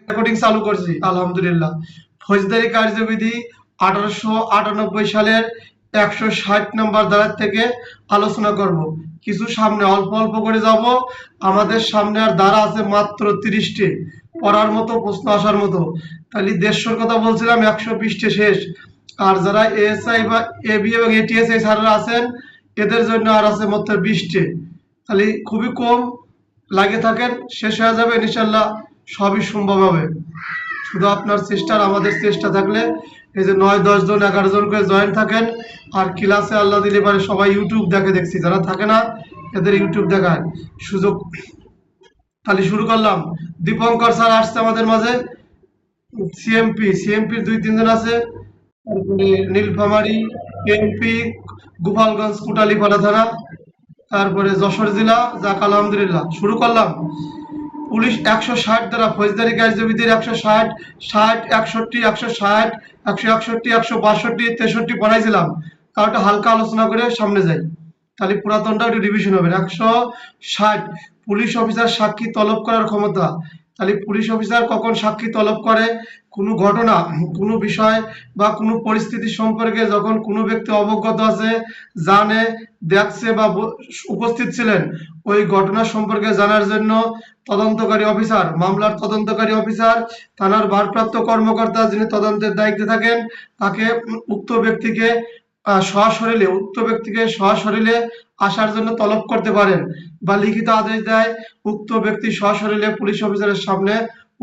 Recording চালু করছি আলহামদুলিল্লাহ। ফৌজদারি কার্যবিধি 1898 সালের 160 নম্বর ধারা থেকে আলোচনা করব। কিছু সামনে অল্প অল্প করে যাব। আমাদের সামনে আর ধারা আছে মাত্র 30টি, পড়ার মতো, প্রশ্ন আসার মতো। তাহলে 150 কথা বলছিলাম, 100 পৃষ্ঠে শেষ। আর যারা এএসআই বা এবি এবং এটিএসআই স্যাররা আছেন, এদের জন্য আর আছে মাত্র 20টি। তাহলে খুবই কম, লাগে থাকেন, শেষ হয়ে যাবে ইনশাল্লাহ, সবই সম্ভব হবে। শুধু আপনার চেষ্টা আর আমাদের চেষ্টা থাকলে, এই যে 9-10 জন 11 জন করে জয়েন থাকেন। আর ক্লাসে আল্লাহ দিলে পারে সবাই ইউটিউব দেখে, দেখছি যারা থাকে না এদের ইউটিউব দেখায় সুযোগ। তাহলে শুরু করলাম। দীপঙ্কর স্যার আসছে আমাদের মাঝে। সিএমপির 2-3 জন আছে। তারপরে নীলফামারী এমপি, গোপালগঞ্জ কোটালীপাড়া থানা, তারপরে যশোর জেলা। যাক আলহামদুলিল্লাহ, শুরু করলাম। পুলিশ 160 দ্বারা ফৌজদারি কার্যবিধির 160, 60, 61, 160, 161, 162, 63 পড়াইছিলাম। তাও একটা হালকা আলোচনা করে সামনে যাই। তাহলে পুরাতনটা একটু রিভিশন হবে। 160, পুলিশ অফিসার সাক্ষী তলব করার ক্ষমতা। তাহলে পুলিশ অফিসার কখন সাক্ষী তলব করে? কোনো ঘটনা, কোনো বিষয় বা কোনো পরিস্থিতি সম্পর্কে যখন কোনো ব্যক্তি অবগত আছে, জানে, দেখছে বা উপস্থিত ছিলেন, ওই ঘটনা সম্পর্কে জানার জন্য তদন্তকারী অফিসার, মামলার তদন্তকারী অফিসার, থানার ভারপ্রাপ্ত কর্মকর্তা যিনি তদন্তের দায়িত্বে থাকেন, তাকে উক্ত ব্যক্তিকে সশরীরে আসার জন্য তলব করতে পারেন বা লিখিত আদেশ দেয়, উক্ত ব্যক্তি সশরীরে পুলিশ অফিসারের সামনে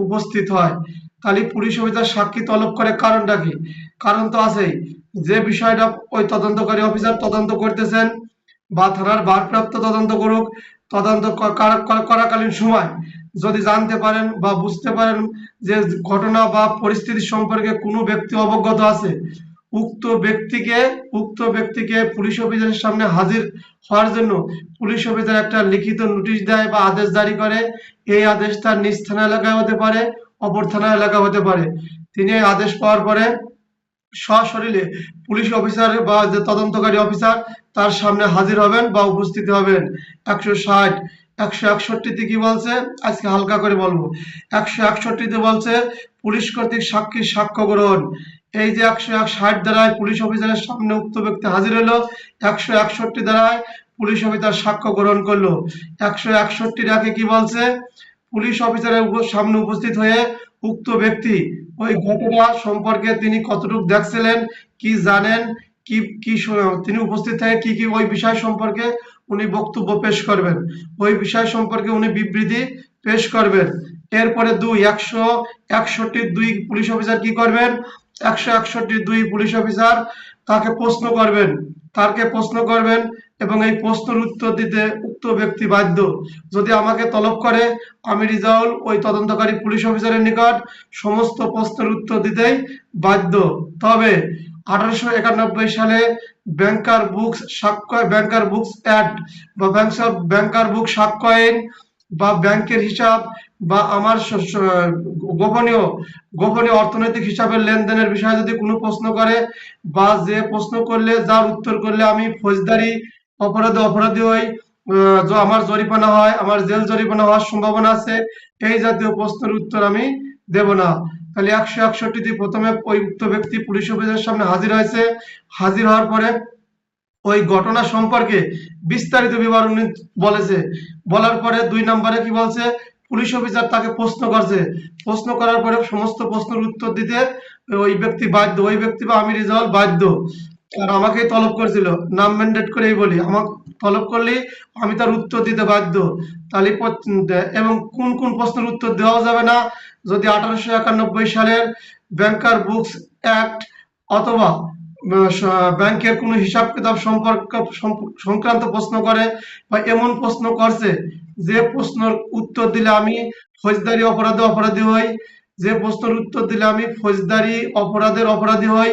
উপস্থিত হয়। তাহলে পুলিশ অফিসার সাক্ষী তলব করে কারণটা কি? কারণ তো আছেই। যে বিষয়টা ওই তদন্তকারী অফিসার তদন্ত করতেছেন বা থানার ভারপ্রাপ্ত তদন্ত করুক, তদন্ত করাকালীন সময় যদি জানতে পারেন বা বুঝতে পারেন যে ঘটনা বা পরিস্থিতি সম্পর্কে কোনো ব্যক্তি অবগত আছে, উক্ত ব্যক্তিকে পুলিশ অফিসারের সামনে হাজির হওয়ার জন্য পুলিশ অফিসার একটা লিখিত নোটিশ দেয় বা আদেশ জারি করে। এই আদেশ তার নিজ থানা এলাকায় হতে পারে, অপর থানা এলাকা হতে পারে। তিনি এই আদেশ পাওয়ার পরে সশরীরে পুলিশ অফিসার বা যে তদন্তকারী অফিসার তার সামনে হাজির হবেন বা উপস্থিত হবেন। 160, 161 কি বলছে? আজকে হালকা করে বলবো। 161 বলছে পুলিশ কর্তৃক সাক্ষীর সাক্ষ্য গ্রহণ। এই যে 160 দ্বারায় পুলিশ অফিসারের সামনে উক্ত ব্যক্তি হাজির হলো, 161 দ্বারায় পুলিশ অফিসার সাক্ষ্য গ্রহণ করলো। 161 রাখে কি বলছে? পুলিশ অফিসারের সামনে উপস্থিত হয়ে উক্ত ব্যক্তি ওই ঘটনা সম্পর্কে তিনি কতটুকু দেখছিলেন, কি জানেন, তিনি উপস্থিত থেকে কি ওই বিষয় সম্পর্কে উনি বক্তব্য পেশ করবেন, ওই বিষয় সম্পর্কে উনি বিবৃতি পেশ করবেন। এরপরে 161(2) পুলিশ অফিসার কি করবেন? 161(2) পুলিশ অফিসার তাকে প্রশ্ন করবেন এবং এই প্রশ্নের উত্তর দিতে উক্ত ব্যক্তি বাধ্য। যদি আমাকে তলব করে, আমি রিজাউল ওই তদন্তকারী পুলিশ অফিসারের নিকট সমস্ত প্রশ্নের উত্তর দিতেই বাধ্য। তবে 1891 সালে ব্যাংকার বুকস অ্যাক্ট বা ব্যাংকার বুক সাক্ষ্য আইন বা ব্যাংকের হিসাব বা আমার গোপনীয় গোপনীয় অর্থনৈতিক হিসাবের লেনদেনের বিষয়ে যদি কোনো প্রশ্ন করে বা যে প্রশ্ন করলে, যার উত্তর করলে আমি ফৌজদারি অপরাধী হই, আমার জরিমানা হয়, আমার জেল জরিমানা হওয়ার সম্ভাবনা আছে, এই জাতীয় প্রশ্নের উত্তর আমি দেব না। তাহলে 161 প্রথমে ওই উক্ত ব্যক্তি পুলিশ অফিসারের সামনে হাজির হয়েছে। হাজির হওয়ার পরে ওই ঘটনা সম্পর্কে বিস্তারিত বিবরণ বলেছে। বলার পরে 2 নম্বরে কি বলছে? পুলিশ অফিসার তাকে প্রশ্ন করছে। প্রশ্ন করার পরে সমস্ত প্রশ্নের উত্তর দিতে ওই ব্যক্তি বাধ্য, ওই ব্যক্তি বা আমি রিজাউল বাধ্য। আর আমাকেই তলব করেছিল, নাম ম্যান্ডেট করেই বলি, আমাকে তলব করলেই আমি তার উত্তর দিতে বাধ্য। তাহলে এবং কোন কোন প্রশ্নের উত্তর দেওয়া যাবে না? যদি 1891 সালের ব্যাংকার বুকস অ্যাক্ট অথবা ব্যাংকের কোনো হিসাব কিতাব সংক্রান্ত প্রশ্ন করে বা এমন প্রশ্ন করছে যে প্রশ্নের উত্তর দিলে আমি ফৌজদারি অপরাধী হই, যে প্রশ্নের উত্তর দিলে আমি ফৌজদারি অপরাধী হই,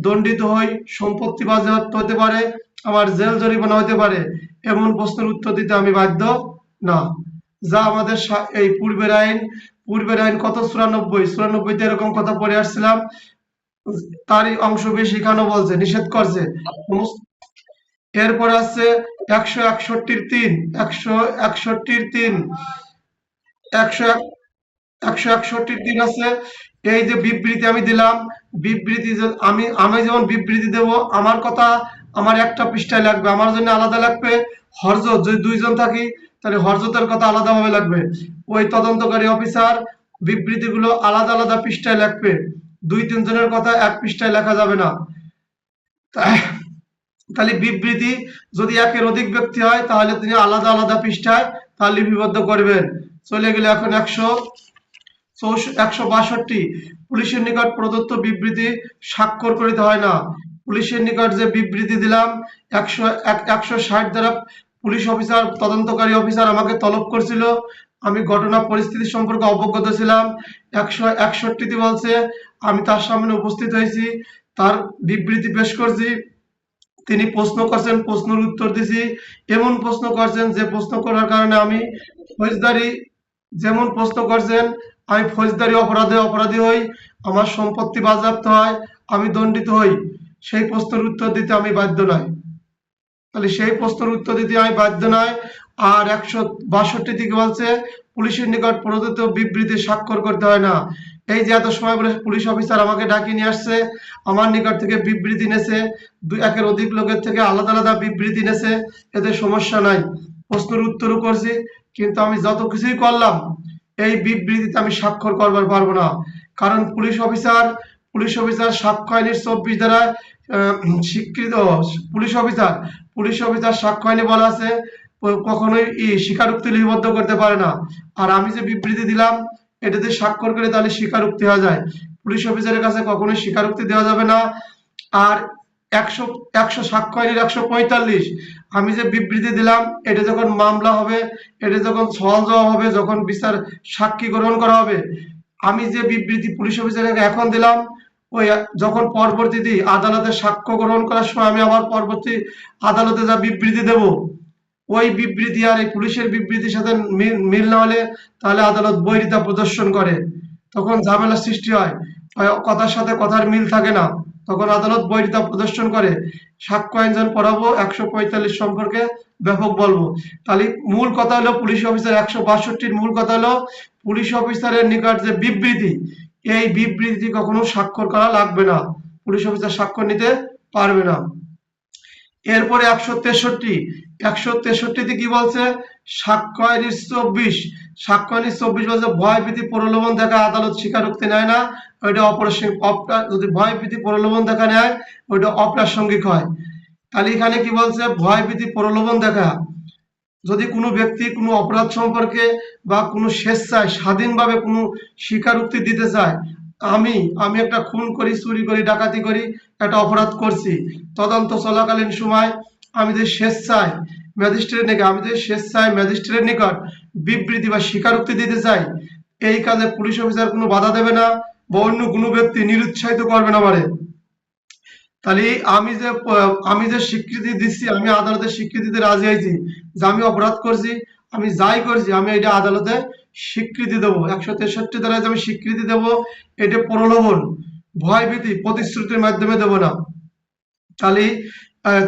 দণ্ডিত হই, সম্পত্তি বাজেয়াপ্ত হতে পারে, আমার জেল জরিমানা হতে পারে, এমন প্রশ্নের উত্তর দিতে আমি বাধ্য না। যা আমাদের এই পূর্বের আইন কত? 94 এরকম কথা পড়ে আসছিলাম। তারই অংশ বেশি এখানে বলছে, নিষেধ করছে। এরপর আছে 161(3), 161(3), 161 দিন আছে। এই যে বিবৃতি আমি দিলাম, বিবৃতি আমি আমি যেমন বিবৃতি দেব, আমার কথা আমার একটা পৃষ্ঠায় লাগবে, আমার জন্য আলাদা লাগবে। হরজত যদি দুইজন থাকি তাহলে হরজতের কথা আলাদাভাবে লাগবে। ওই তদন্তকারী অফিসার বিবৃতিগুলো আলাদা আলাদা পৃষ্ঠায় লাগবে। দুই তিনজনের কথা এক পৃষ্ঠায় লেখা যাবে না। তাহলে বিবৃতি যদি একের অধিক ব্যক্তি হয় তাহলে তিনি আলাদা আলাদা পৃষ্ঠায় তা লিপিবদ্ধ করবেন। চলে গেলে এখন 162, পুলিশের নিকট প্রদত্ত বিবৃতি স্বাক্ষর করিতে হয় না। পুলিশের নিকট যে বিবৃতি দিলাম 160 দ্বারা পুলিশ অফিসার তদন্তকারী অফিসার আমাকে তলব করছিল, আমি ঘটনা পরিস্থিতি সম্পর্কে অবগত ছিলাম। 161 বলছে আমি তার সামনে উপস্থিত হয়েছি, তার বিবৃতি পেশ করছি, তিনি প্রশ্ন করছেন, প্রশ্নের উত্তর দিছি। এমন প্রশ্ন করছেন যে প্রশ্ন করার কারণে আমি ফৌজদারি, যেমন প্রশ্ন করছেন আমি ফৌজদারি অপরাধী হই, আমার সম্পত্তি বাজেয়াপ্ত হয়, আমি দণ্ডিত হই, সেই প্রশ্নের উত্তর দিতে আমি বাধ্য নই। তাহলে সেই প্রশ্নের উত্তর দিতে আমি বাধ্য নয়। আর 162 থেকে বলছে পুলিশের নিকট প্রদত্ত বিবৃতি স্বাক্ষর করতে হয় না। এই যে এত সময় বলে পুলিশ অফিসার আমাকে ডাকিয়ে নিয়ে আসছে, আমার নিকট থেকে বিবৃতি নেছে, একের অধিক লোকের থেকে আলাদা আলাদা বিবৃতি নেছে, এতে সমস্যা নাই, প্রশ্নের উত্তরও করছি, কিন্তু আমি যত কিছুই করলাম এই বিবৃতিতে আমি স্বাক্ষর করবার পারবো না। কারণ পুলিশ অফিসার সাক্ষ্য আইনের 24 দ্বারা স্বীকৃত পুলিশ অফিসার সাক্ষ্য আইনে বলা আছে কখনোই স্বীকারোক্তি লিপিবদ্ধ করতে পারে না। আর আমি যে বিবৃতি দিলাম এটাতে স্বাক্ষর করে তাহলে স্বীকারোক্তি হয়ে যায়, পুলিশ অফিসারের কাছে কখনোই স্বীকারোক্তি দেওয়া যাবে না। আর 100 সাক্ষ্য আইনের 145, আমি যে বিবৃতি দিলাম এটা যখন মামলা হবে, এটা যখন সওয়াল জবাব হবে, যখন বিচার সাক্ষী গ্রহণ করা হবে, আমি যে বিবৃতি পুলিশ অফিসারকে এখন দিলাম, ওই যখন পরবর্তীতে আদালতে সাক্ষ্য গ্রহণ করার সময় আমি আবার পরবর্তী আদালতে যা বিবৃতি দেব, ওই বিবৃতি আর এই পুলিশের বিবৃতির সাথে মিল না হলে তাহলে আদালত বৈরিতা প্রদর্শন করে, তখন ঝামেলা সৃষ্টি হয়, কথার সাথে কথার মিল থাকে না, তখন আদালত বৈরিতা প্রদর্শন করে। সাক্ষ্য আইন যখন পড়াবো 145 সম্পর্কে ব্যাপক বলবো। তাহলে মূল কথা হলো পুলিশ অফিসার 162 মূল কথা হলো পুলিশ অফিসারের নিকট যে বিবৃতি, এই বিবৃতি কখনো স্বাক্ষর করা লাগবে না, পুলিশ অফিসার স্বাক্ষর নিতে পারবে না। এরপরে 163 কি বলছে, সাক্ষ্য আইনের 24 বলছে ভয় ভীতি প্রলোভন দেখা আদালত স্বীকারোক্তি নেয় না, ওইটা যদি ভয় ভীতি প্রলোভন দেখা নেয় ওইটা অপ্রাসঙ্গিক হয়। তাহলে এখানে কি বলছে, ভয় ভীতি প্রলোভন দেখা, যদি কোনো ব্যক্তি কোনো অপরাধ সম্পর্কে বা কোনো স্বেচ্ছায় স্বাধীনভাবে কোনো স্বীকারোক্তি দিতে চায়, আমি একটা খুন করি, চুরি করি, ডাকাতি করি, একটা অপরাধ করছি, তদন্ত চলাকালীন সময় আমি যে স্বেচ্ছায় ম্যাজিস্ট্রেটের নিকট বিবৃতি বা স্বীকারোক্তি দিতে চাই, এই কাজে পুলিশ অফিসার কোনো বাধা দেবে না বা অন্য কোনো ব্যক্তি নিরুৎসাহিত করবে না আমারে। তাহলে আমি যে স্বীকৃতি দিচ্ছি, আমি আদালতের স্বীকৃতিতে রাজি হয়েছি যে আমি অপরাধ করছি, আমি যাই করছি, আমি এটা আদালতে স্বীকৃতি দেবো। 163 দ্বারা যে আমি স্বীকৃতি দেবো, এটা প্রলোভন, ভয় ভীতি প্রতিশ্রুতির মাধ্যমে দেবো না। তাহলে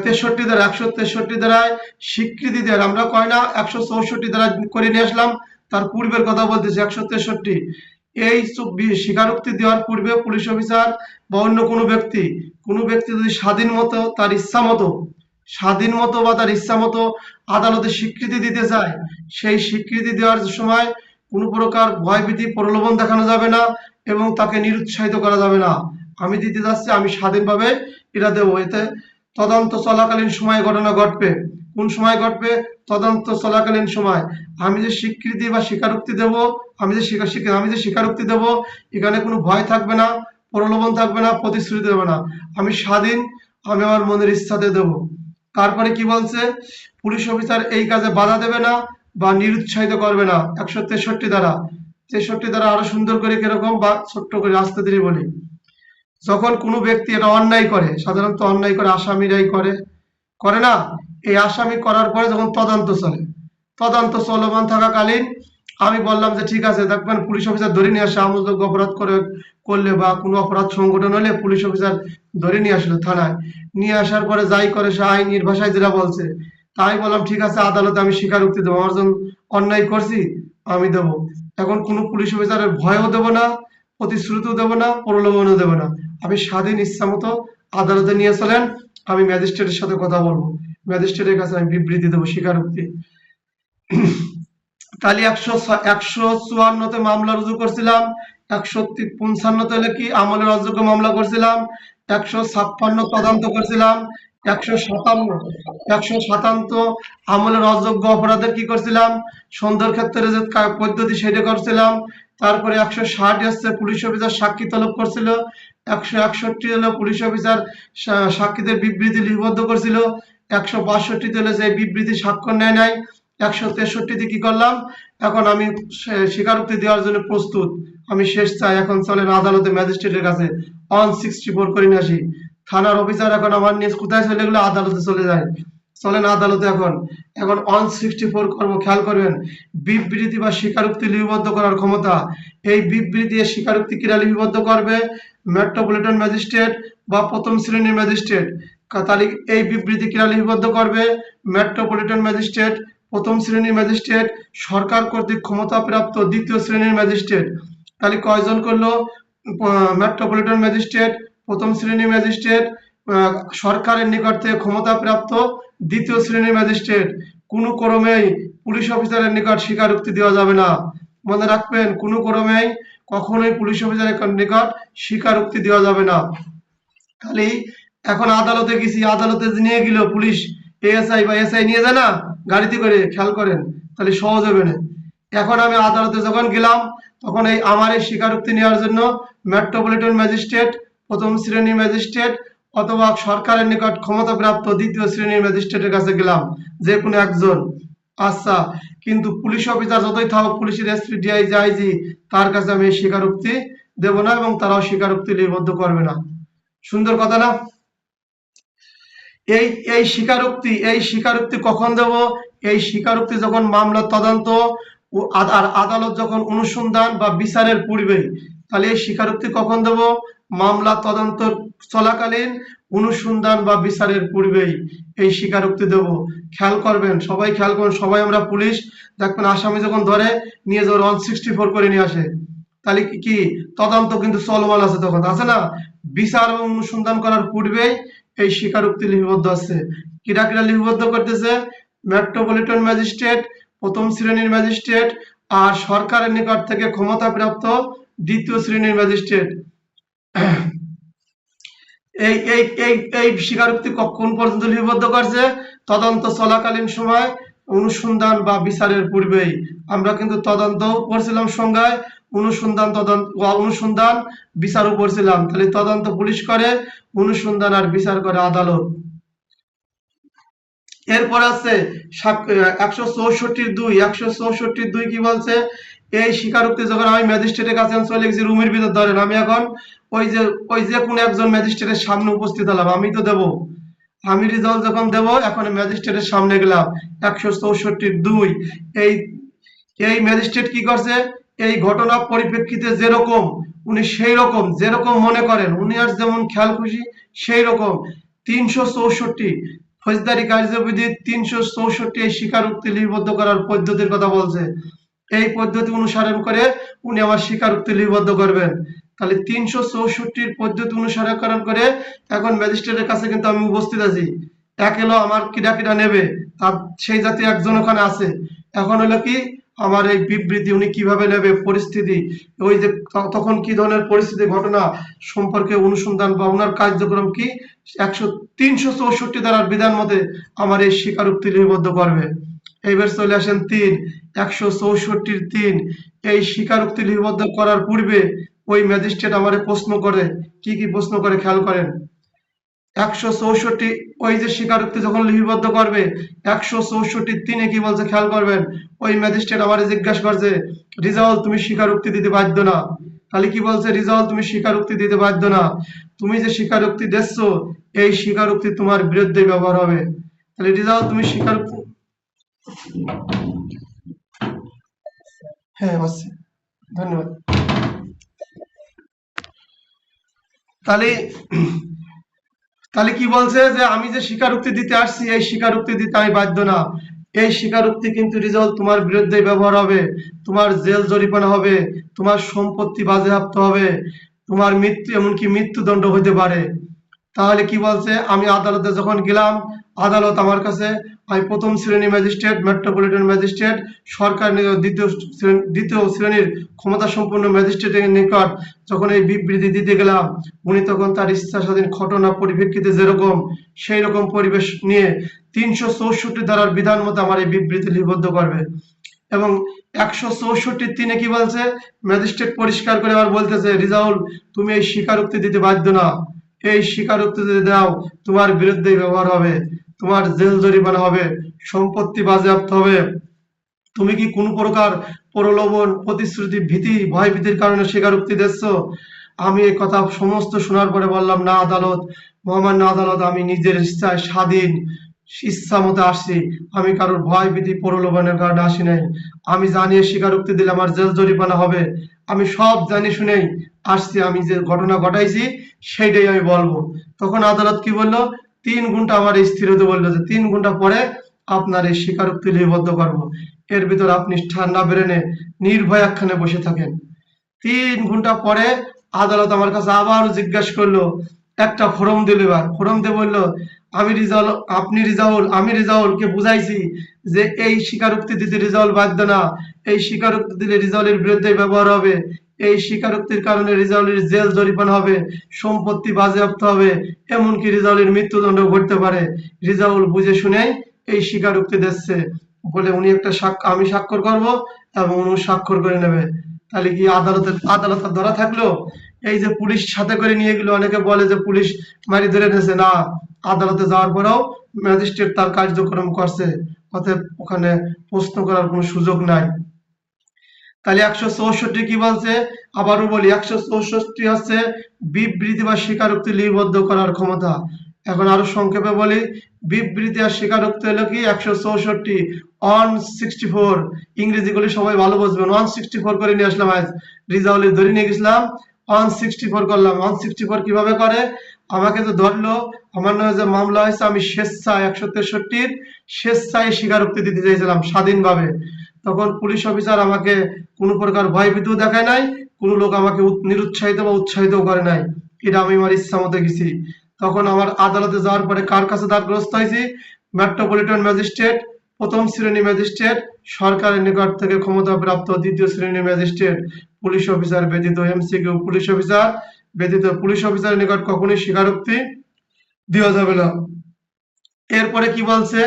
163 দ্বারায় স্বীকৃতি দেয়, আমরা কয় না 164 দ্বারা করে নিয়ে আসলাম, তার পূর্বের কথা বলতেছি 163। এই স্বীকারোক্তি দেওয়ার পূর্বে পুলিশ অফিসার বা অন্য কোনো ব্যক্তি যদি স্বাধীন মতো বা তার ইচ্ছা মতো আদালতে স্বীকৃতি দিতে চায়, সেই স্বীকৃতি দেওয়ার সময় কোনো প্রকার ভয়ভীতি প্রলোভন দেখানো যাবে না এবং তাকে নিরুৎসাহিত করা যাবে না। আমি দিতে যাচ্ছি, আমি স্বাধীনভাবে এটা দেবো। এতে তদন্ত চলাকালীন সময় ঘটনা ঘটবে। কোন সময় ঘটবে? তদন্ত চলাকালীন সময়। আমি যে স্বীকৃতি বা স্বীকারোক্তি দেব, আমি যে স্বীকারোক্তি দেব, এখানে কোনো ভয় থাকবে না, প্রলোভন থাকবে না, প্রতিশ্রুতি দেবে না, আমি স্বাধীন, আমি আমার মনের ইচ্ছাতে দেব। তারপরে কি বলছে, পুলিশ অফিসার এই কাজে বাধা দেবে না বা নিরুৎসাহিত করবে না। 163 দ্বারা আরো সুন্দর করে কিরকম বা ছোট্ট করে আস্তে ধীরে বলি, যখন কোনো ব্যক্তি এটা অন্যায় করে, সাধারণত অন্যায় করে আসামিরাই করে না, এই আসামি করার পরে যখন তদন্ত চলমান থাকাকালীন আমি বললাম যে ঠিক আছে, দেখবেন পুলিশ অফিসার ধরে নিয়ে আসে, আমলযোগ্য অপরাধ করলে বা কোনো অপরাধ সংগঠন হলে পুলিশ অফিসার ধরে নিয়ে আসলো থানায়, নিয়ে আসার পরে যাই করে সে আইনের ভাষায় যেটা বলছে তাই বললাম ঠিক আছে, আদালতে আমি স্বীকারোক্তি দেবো, আমার যখন অন্যায় করছি আমি দেবো। এখন কোনো পুলিশ অফিসারের ভয়ও দেব না, প্রতিশ্রুতিও দেব না, প্রলোভনও দেব না। আমি স্বাধীন ইচ্ছা মতো আদালতে নিয়ে চলেন, আমি ম্যাজিস্ট্রেটের সাথে কথা বলবো, ম্যাজিস্ট্রেটের কাছে আমি বিবৃতি দেবো, স্বীকারোক্তি। তাহলে 154তে মামলা রুজু করছিলাম, 155 হলে কি আমলের অযোগ্য মামলা করছিলাম, 156 তদন্ত করছিলাম, 157 আমলের অযোগ্য অপরাধের কি করছিলাম, সন্দেহের ক্ষেত্রে যে পদ্ধতি সেটা করছিলাম। তারপরে 160 হচ্ছে পুলিশ অফিসার সাক্ষী তলব করছিল, 161 হলো পুলিশ অফিসার সাক্ষীদের বিবৃতি লিপিবদ্ধ করছিল, 162 হলে যে বিবৃতি স্বাক্ষর নেয় নাই, 163 কি করলাম, এখন আমি স্বীকারোক্তি দেওয়ার জন্য প্রস্তুত। আমি শেষ চাই, এখন চলেন আদালতে ম্যাজিস্ট্রেটের কাছে 164 করে নিয়ে আসি। থানার অফিসার এখন আমার নিয়ে কোথায় চলে গেলে, আদালতে চলে যায়। চলেন আদালতে, এখন এখন 164 করবো। খেয়াল করবেন, বিবৃতি বা স্বীকারোক্তি লিপিবদ্ধ করার ক্ষমতা, এই বিবৃতি স্বীকারোক্তি কিরা লিপিবদ্ধ করবে, মেট্রোপলিটন ম্যাজিস্ট্রেট বা প্রথম শ্রেণীর ম্যাজিস্ট্রেট। তাহলে এই বিবৃতি কিরা লিপিবদ্ধ করবে, মেট্রোপলিটন ম্যাজিস্ট্রেট, প্রথম শ্রেণীর ম্যাজিস্ট্রেট, সরকার কর্তৃক ক্ষমতাপ্রাপ্ত দ্বিতীয় শ্রেণীর ম্যাজিস্ট্রেট। তাহলে কয়জন করলো, মেট্রোপলিটন ম্যাজিস্ট্রেট, প্রথম শ্রেণীর ম্যাজিস্ট্রেট, সরকারের নিকট থেকে ক্ষমতাপ্রাপ্ত দ্বিতীয় শ্রেণীর ম্যাজিস্ট্রেট। কোনো ক্রমেই পুলিশ অফিসারের নিকট স্বীকারোক্তি দেওয়া যাবে না। মনে রাখবেন, কোনো ক্রমেই কখনোই পুলিশ অফিসারের নিকট স্বীকারোক্তি দেওয়া যাবে না। খালি এখন আদালতে গেছি, আদালতে নিয়ে গেল পুলিশ, এএসআই বা এসআই নিয়ে যায় না গাড়িতে করে, খেয়াল করেন, তাহলে সহজ হবে না। এখন আমি আদালতে যখন গেলাম, তখন এই আমার এই স্বীকারোক্তি নেওয়ার জন্য মেট্রোপলিটন ম্যাজিস্ট্রেট, প্রথম শ্রেণীর ম্যাজিস্ট্রেট অথবা সরকারের নিকট ক্ষমতাপ্রাপ্ত দ্বিতীয় শ্রেণীর ম্যাজিস্ট্রেটের কাছে গেলাম, যে কোনো একজন। আচ্ছা, কিন্তু পুলিশ অফিসার যতই থাকুক, পুলিশের এসপি, ডিআইজি, আইজি, তার কাছে আমি এই স্বীকারোক্তি দেব না, এবং তারাও স্বীকারোক্তি লিপিবদ্ধ করবে না। সুন্দর কথা না? এই এই স্বীকারোক্তি কখন দেব, এই স্বীকারোক্তি যখন মামলা তদন্ত ও আদালত যখন অনুসন্ধান বা বিচারের পূর্বেই। তাহলে এই স্বীকারোক্তি কখন দেব, মামলা তদন্ত চলাকালীন, অনুসন্ধান বা বিচারের পূর্বেই এই স্বীকারোক্তি দেব। খেয়াল করবেন, সবাই খেয়াল করবেন, সবাই আমরা পুলিশ দেখবেন, আসামি যখন ধরে নিয়ে যাওয়ার 164 করে নিয়ে আসে, তাহলে কি তদন্ত কিন্তু চলমান আছে, তখন আছে না, বিচার এবং অনুসন্ধান করার পূর্বেই এই স্বীকারোক্তি লিপিবদ্ধ আছে। কিরা কিরা লিপিবদ্ধ করতেছে, মেট্রোপলিটন ম্যাজিস্ট্রেট, প্রথম শ্রেণীর ম্যাজিস্ট্রেট, আর সরকারের নিকট থেকে ক্ষমতাপ্রাপ্ত দ্বিতীয় শ্রেণীর ম্যাজিস্ট্রেট। এই এই এই এই স্বীকারোক্তি কোন পর্যন্ত লিপিবদ্ধ করছে, তদন্ত চলাকালীন সময়, অনুসন্ধান বা বিচারের পূর্বেই। আমরা কিন্তু তদন্ত করছিলাম সংজ্ঞায়, অনুসন্ধান বিচারও করছিলাম। তাহলে তদন্ত পুলিশ করে, অনুসন্ধান আর বিচার করে আদালত। এরপর আছে 164(2), 164(2) কি বলছে, এই স্বীকারোক্তি যখন আমি ম্যাজিস্ট্রেটের কাছে চলে গেছি, রুমের ভিতর ধরেন, আমি এখন ওই যে কোন একজন ম্যাজিস্ট্রেটের সামনে উপস্থিত হলাম, আমি তো দেব, আমি রেজাল্ট যখন দেব, এখন ম্যাজিস্ট্রেটের সামনে গেলাম। 164(2), এই এই ম্যাজিস্ট্রেট কি করছে, এই ঘটনার পরিপ্রেক্ষিতে যেরকম উনি সেই রকম, যেরকম মনে করেন উনি আর যেমন খেয়াল খুশি সেই রকম 364 ফৌজদারি কার্যবিধি 364 এই স্বীকারোক্তি লিপিবদ্ধ করার পদ্ধতির কথা বলছে। এই পদ্ধতি অনুসরণ করে উনি আমার স্বীকারোক্তি লিপিবদ্ধ করবেন। তাহলে 364 পদ্ধতি অনুসরণ করে এখন ম্যাজিস্ট্রেটের কাছে কিন্তু আমি উপস্থিত আছি। এক এলো আমার কিরা কিরা নেবে, তার সেই জাতীয় একজন ওখানে আছে। এখন হলো কি, আমার এই বিবৃতি উনি কিভাবে নেবে, পরিস্থিতি, ওই যে তখন কি ধরনের পরিস্থিতি, ঘটনা সম্পর্কে অনুসন্ধান বা ওনার কার্যক্রম কি, 364 ধারার বিধান মতে আমার এই স্বীকারোক্তি লিপিবদ্ধ করবে। এইবার চলে আসেন 164(3), এই স্বীকারোক্তি লিপিবদ্ধ করার পূর্বে ওই ম্যাজিস্ট্রেট আমারে প্রশ্ন করে, কি কি প্রশ্ন করে খেয়াল করেন। 164 ওই যে স্বীকারোক্তি যখন লিপিবদ্ধ করবে, 164(3) কি বলছে খেয়াল করবেন। ওই ম্যাজিস্ট্রেট আমারে জিজ্ঞাসা করছে, রিজাউল তুমি স্বীকারোক্তি দিতে বাধ্য না। তাহলে কি বলছে, রিজাউল তুমি স্বীকারোক্তি দিতে বাধ্য না, তুমি যে স্বীকারোক্তি দিচ্ছ এই স্বীকারোক্তি তোমার বিরুদ্ধে ব্যবহার হবে। তাহলে রিজাউল তুমি স্বীকারোক্তি, হ্যাঁ আছে, ধন্যবাদ। তাহলে তাহলে কি বলছে, যে আমি যে স্বীকারোক্তি দিতে আসছি এই স্বীকারোক্তি দিতে আমি বাধ্য না। এই স্বীকারোক্তি কিন্তু রেজাল্ট তোমার বিরুদ্ধে ব্যবহার হবে, তোমার জেল জরিমানা হবে, তোমার সম্পত্তি বাজেয়াপ্ত হবে, তোমার মৃত্যু, এমনকি মৃত্যুদণ্ড হতে পারে। তাহলে কি বলছে, আমি আদালতে যখন গেলাম, আদালত আমার কাছে, আমি প্রথম শ্রেণী ম্যাজিস্ট্রেট, মেট্রোপলিটন ম্যাজিস্ট্রেট, সরকার দ্বিতীয় শ্রেণীর ক্ষমতা সম্পন্ন ম্যাজিস্ট্রেটের নিকট যখন এই বিবৃতি দিতে গেলাম, উনি তখন তার ইচ্ছা স্বাধীন ঘটনা পরিপ্রেক্ষিতে যেরকম সেই রকম পরিবেশ নিয়ে 364 ধারার বিধান মতো আমার এই বিবৃতি লিপিবদ্ধ করবে। এবং 164 কি বলছে, ম্যাজিস্ট্রেট পরিষ্কার করে আবার বলতেছে, রিজাউল তুমি এই স্বীকারোক্তি দিতে বাধ্য না, এই স্বীকারোক্তি যদি দাও তোমার বিরুদ্ধে ব্যবহার হবে, তোমার জেল জরিমানা হবে, সম্পত্তি বাজেয়াপ্ত হবে। তুমি কি কোন প্রকার প্রলোভন, প্রতিশ্রুতি, ভীতি, ভয় ভীতির কারণে স্বীকারোক্তি দিচ্ছ? আমি এই কথা সমস্ত শোনার পরে বললাম, না আদালত, মহামান্য আদালত, আমি নিজের ইচ্ছায় স্বাধীন ইচ্ছা মতো আসছি, আমি কারোর ভয় ভীতি প্রলোভনের কারণে আসি নাই। আমি জানিয়ে স্বীকারোক্তি দিলে আমার জেল জরিমানা হবে, আমি সব জানি শুনেই আসছি, আমি যে ঘটনা ঘটাইছি সেইটাই আমি বলবো। তখন আদালত কি বললো, 3 ঘন্টা আমার স্থির হতে বললো, যে 3 ঘন্টা পরে আপনার এই স্বীকারোক্তি লিপিবদ্ধ করবো। এর ভিতর আপনি ঠান্ডা ব্রেনে নির্ভয় একখানে বসে থাকেন। 3 ঘন্টা পরে আদালত আমার কাছে আবার জিজ্ঞাসা করলো, একটা ফর্ম দিল, এবার ফর্ম দিয়ে বললো, আমি রিজাউল, আপনি রিজাউল, আমি রিজাউলকে বুঝাইছি যে এই স্বীকারোক্তি দিতে রিজাউল বাধ্য না, এই স্বীকারোক্তি দিলে রিজাউলের বিরুদ্ধে ব্যবহার হবে, এই স্বীকারোক্তির কারণে রিজাউলের জেল জরিমানা হবে, সম্পত্তি বাজেয়াপ্ত হবে, এমনকি রিজাউলের মৃত্যুদণ্ড ঘটতে পারে। রিজাউল বুঝে শুনে এই স্বীকারোক্তি দিচ্ছে বলে উনি একটা আমি স্বাক্ষর করব এবং উনি স্বাক্ষর করে নেবে। তাহলে কি আদালতের ধরা থাকলো? এই যে পুলিশ সাথে করে নিয়ে গেলো, অনেকে বলে যে পুলিশ মারি ধরে নিয়েছে, না, আদালতে যাওয়ার পরেও ম্যাজিস্ট্রেট তার কার্যক্রম করছে, অতএব ওখানে প্রশ্ন করার কোনো সুযোগ নাই। তাহলে 164 কি বলছে, আবারও বলি, 164 হচ্ছে বিবৃতি বা স্বীকারোক্তি লিপিবদ্ধ করার ক্ষমতা। এখন আরো সংক্ষেপে বলি, বিবৃতি আর স্বীকারোক্তি হলো কি 164, 164, ইংরেজি গুলি সবাই ভালো বুঝবেন। 164 করে নিয়ে আসলাম, আজ রিজাউলি ধরে নিয়ে গেছিলাম, 164 করলাম। 164 কিভাবে করে, আমাকে তো ধরলো, আমার নামে যে মামলা হয়েছে, আমি স্বেচ্ছায় 163 স্বেচ্ছায় স্বীকারোক্তি দিতে চাইছিলাম স্বাধীনভাবে। তখন পুলিশ অফিসার আমাকে কোনো প্রকার ভয় ভীতিও দেখায় নাই, কোনো লোক আমাকে নিরুৎসাহিত বা উৎসাহিত করে নাই, এটা আমি আমার ইচ্ছা মতো গেছি। তখন আমার আদালতে যাওয়ার পরে কার কাছে দ্বারগ্রস্ত হয়েছি, মেট্রোপলিটন ম্যাজিস্ট্রেট, প্রথম শ্রেণী ম্যাজিস্ট্রেট, সরকারের নিকট থেকে ক্ষমতাপ্রাপ্ত দ্বিতীয় শ্রেণী ম্যাজিস্ট্রেট, পুলিশ অফিসার ব্যতীত, এমসিকিউ পুলিশ অফিসার ব্যতীত পুলিশ অফিসারের নিকট কখনোই স্বীকারোক্তি দেওয়া যাবে না। এরপরে কি বলছে,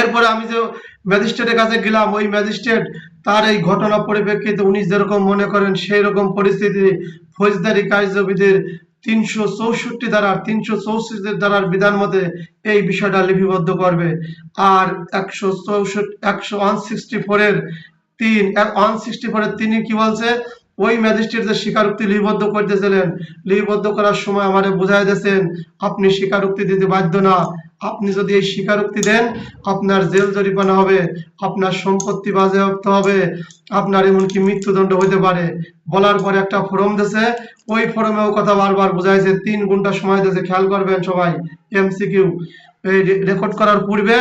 এরপরে আমি যে ম্যাজিস্ট্রেটের কাছে গেলাম, ওই ম্যাজিস্ট্রেট তার এই ঘটনা পরিপ্রেক্ষিতে উনি যেরকম মনে করেন সেই রকম পরিস্থিতি ফৌজদারি কার্যবিধির 364 ধারার বিধান মতে এই বিষয়টা লিপিবদ্ধ করবে। আর 164 কি বলছে, ওই ম্যাজিস্ট্রেট যে স্বীকারোক্তি লিপিবদ্ধ করতেছিলেন, লিপিবদ্ধ করার সময় আমারে বুঝাই দিয়েছেন, আপনি স্বীকারোক্তি দিতে বাধ্য না, আপনি যদি এই স্বীকারোক্তি দেন আপনার জেল জরিমানা হবে, আপনার সম্পত্তি বাজেয়াপ্ত হবে, আপনার এমনকি মৃত্যুদণ্ড হতে পারে। বলার পরে একটা ফর্ম দিয়েছে, ওই ফর্মেও কথা বারবার বুঝাইছে, 3 ঘন্টা সময় দিয়েছে, খেয়াল করবেন সবাই। এমসিকিউ এই রেকর্ড করার পূর্বে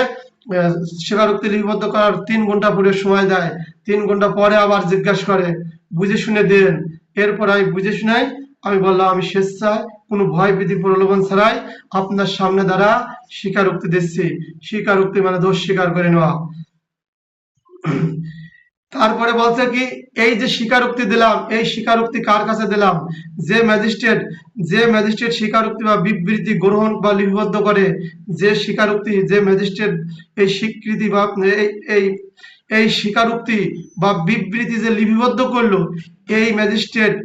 স্বীকারোক্তি লিপিবদ্ধ করার 3 ঘন্টা পূর্বে সময় দেয়, 3 ঘন্টা পরে আবার জিজ্ঞাসা করে, বুঝে শুনে দেন। এরপর আমি বুঝে শুনাই, আমি বললাম আমি স্বেচ্ছায় কোনো ভয় ভীতি প্রলোভন ছাড়াই আপনার সামনে দ্বারা স্বীকারোক্তি দিচ্ছি। স্বীকারোক্তি মানে দোষ স্বীকার করে নেওয়া। তারপরে বলছে কি, এই যে স্বীকারোক্তি দিলাম, এই স্বীকারোক্তি কার কাছে দিলাম, যে ম্যাজিস্ট্রেট স্বীকারোক্তি বা বিবৃতি গ্রহণ বা লিপিবদ্ধ করে, যে স্বীকারোক্তি, যে ম্যাজিস্ট্রেট এই স্বীকৃতি বা এই এই স্বীকারোক্তি বা বিবৃতি যে লিপিবদ্ধ করলো, এই ম্যাজিস্ট্রেট